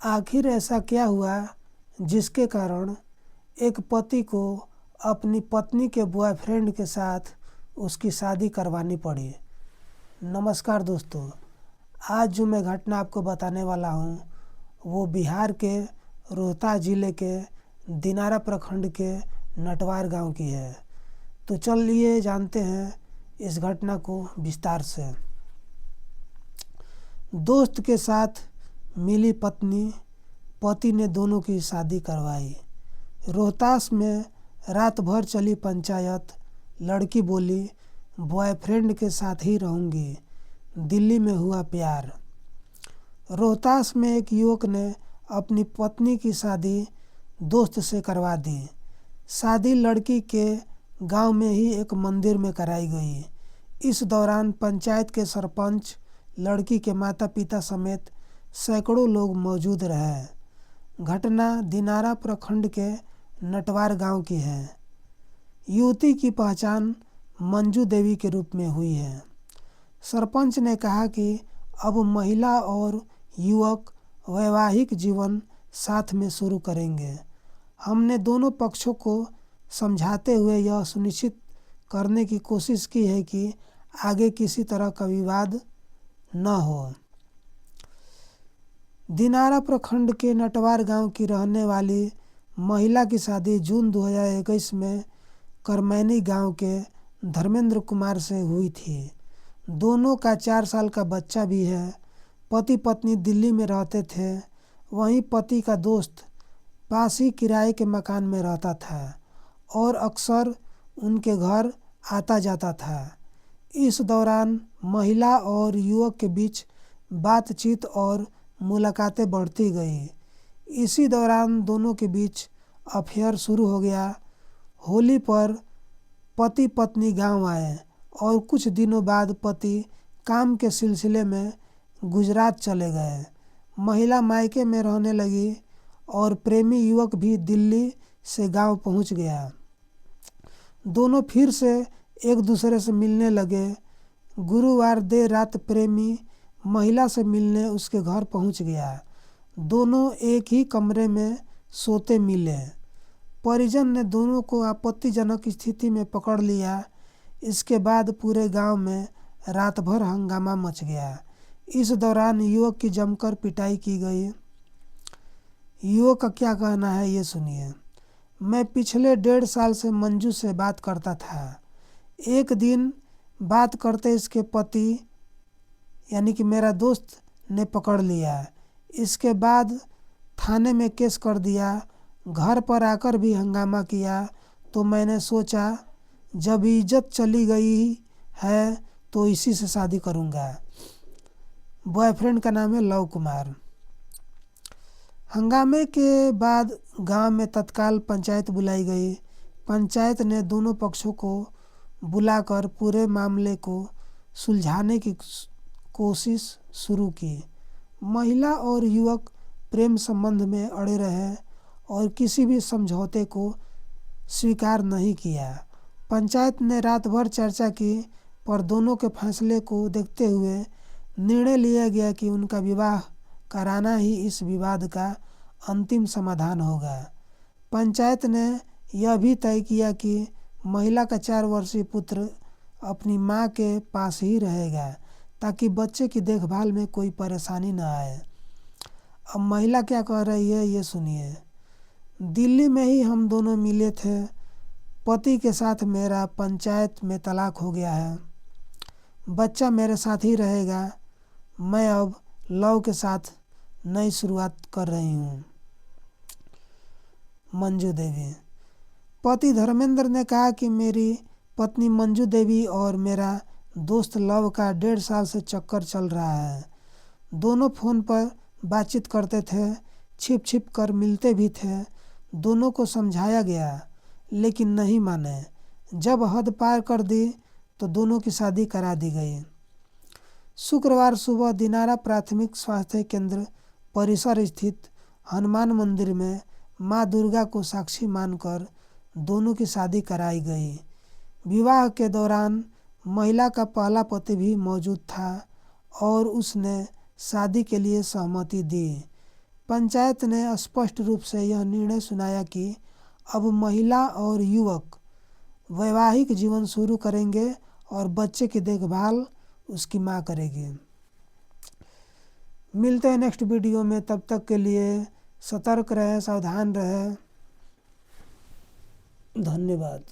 आखिर ऐसा क्या हुआ जिसके कारण एक पति को अपनी पत्नी के बॉयफ्रेंड के साथ उसकी शादी करवानी पड़ी। नमस्कार दोस्तों, आज जो मैं घटना आपको बताने वाला हूँ वो बिहार के रोहतास ज़िले के दिनारा प्रखंड के नटवार गांव की है। तो चलिए जानते हैं इस घटना को विस्तार से। दोस्त के साथ मिली पत्नी, पति ने दोनों की शादी करवाई। रोहतास में रात भर चली पंचायत। लड़की बोली बॉयफ्रेंड के साथ ही रहूँगी। दिल्ली में हुआ प्यार। रोहतास में एक युवक ने अपनी पत्नी की शादी दोस्त से करवा दी। शादी लड़की के गांव में ही एक मंदिर में कराई गई। इस दौरान पंचायत के सरपंच, लड़की के माता पिता समेत सैकड़ों लोग मौजूद रहे। घटना दिनारा प्रखंड के नटवार गांव की है। युवती की पहचान मंजू देवी के रूप में हुई है। सरपंच ने कहा कि अब महिला और युवक वैवाहिक जीवन साथ में शुरू करेंगे। हमने दोनों पक्षों को समझाते हुए यह सुनिश्चित करने की कोशिश की है कि आगे किसी तरह का विवाद न हो। दिनारा प्रखंड के नटवार गांव की रहने वाली महिला की शादी जून 2021 में करमैनी गांव के धर्मेंद्र कुमार से हुई थी। दोनों का 4 साल का बच्चा भी है। पति पत्नी दिल्ली में रहते थे। वहीं पति का दोस्त पास ही किराए के मकान में रहता था और अक्सर उनके घर आता जाता था। इस दौरान महिला और युवक के बीच बातचीत और मुलाकातें बढ़ती गई। इसी दौरान दोनों के बीच अफेयर शुरू हो गया। होली पर पति पत्नी गांव आए और कुछ दिनों बाद पति काम के सिलसिले में गुजरात चले गए। महिला मायके में रहने लगी और प्रेमी युवक भी दिल्ली से गांव पहुंच गया। दोनों फिर से एक दूसरे से मिलने लगे। गुरुवार देर रात प्रेमी महिला से मिलने उसके घर पहुंच गया। दोनों एक ही कमरे में सोते मिले। परिजन ने दोनों को आपत्तिजनक स्थिति में पकड़ लिया। इसके बाद पूरे गांव में रात भर हंगामा मच गया। इस दौरान युवक की जमकर पिटाई की गई। युवक का क्या कहना है ये सुनिए। मैं पिछले 1.5 साल से मंजू से बात करता था। एक दिन बात करते इसके पति यानी कि मेरा दोस्त ने पकड़ लिया। इसके बाद थाने में केस कर दिया। घर पर आकर भी हंगामा किया। तो मैंने सोचा जब इज्जत चली गई है तो इसी से शादी करूंगा। बॉयफ्रेंड का नाम है लव कुमार। हंगामे के बाद गांव में तत्काल पंचायत बुलाई गई। पंचायत ने दोनों पक्षों को बुलाकर पूरे मामले को सुलझाने की कोशिश शुरू की। महिला और युवक प्रेम संबंध में अड़े रहे और किसी भी समझौते को स्वीकार नहीं किया। पंचायत ने रात भर चर्चा की, पर दोनों के फैसले को देखते हुए निर्णय लिया गया कि उनका विवाह कराना ही इस विवाद का अंतिम समाधान होगा। पंचायत ने यह भी तय किया कि महिला का 4 वर्षीय पुत्र अपनी मां के पास ही रहेगा ताकि बच्चे की देखभाल में कोई परेशानी न आए। अब महिला क्या कह रही है ये सुनिए। दिल्ली में ही हम दोनों मिले थे। पति के साथ मेरा पंचायत में तलाक हो गया है। बच्चा मेरे साथ ही रहेगा। मैं अब लव के साथ नई शुरुआत कर रही हूँ। मंजू देवी। पति धर्मेंद्र ने कहा कि मेरी पत्नी मंजू देवी और मेरा दोस्त लव का 1.5 साल से चक्कर चल रहा है। दोनों फ़ोन पर बातचीत करते थे, छिप छिप कर मिलते भी थे। दोनों को समझाया गया लेकिन नहीं माने। जब हद पार कर दी तो दोनों की शादी करा दी गई। शुक्रवार सुबह दिनारा प्राथमिक स्वास्थ्य केंद्र परिसर स्थित हनुमान मंदिर में मां दुर्गा को साक्षी मानकर दोनों की शादी कराई गई। विवाह के दौरान महिला का पहला पति भी मौजूद था और उसने शादी के लिए सहमति दी। पंचायत ने स्पष्ट रूप से यह निर्णय सुनाया कि अब महिला और युवक वैवाहिक जीवन शुरू करेंगे और बच्चे की देखभाल उसकी माँ करेगी। मिलते हैं नेक्स्ट वीडियो में, तब तक के लिए सतर्क रहें, सावधान रहें। धन्यवाद।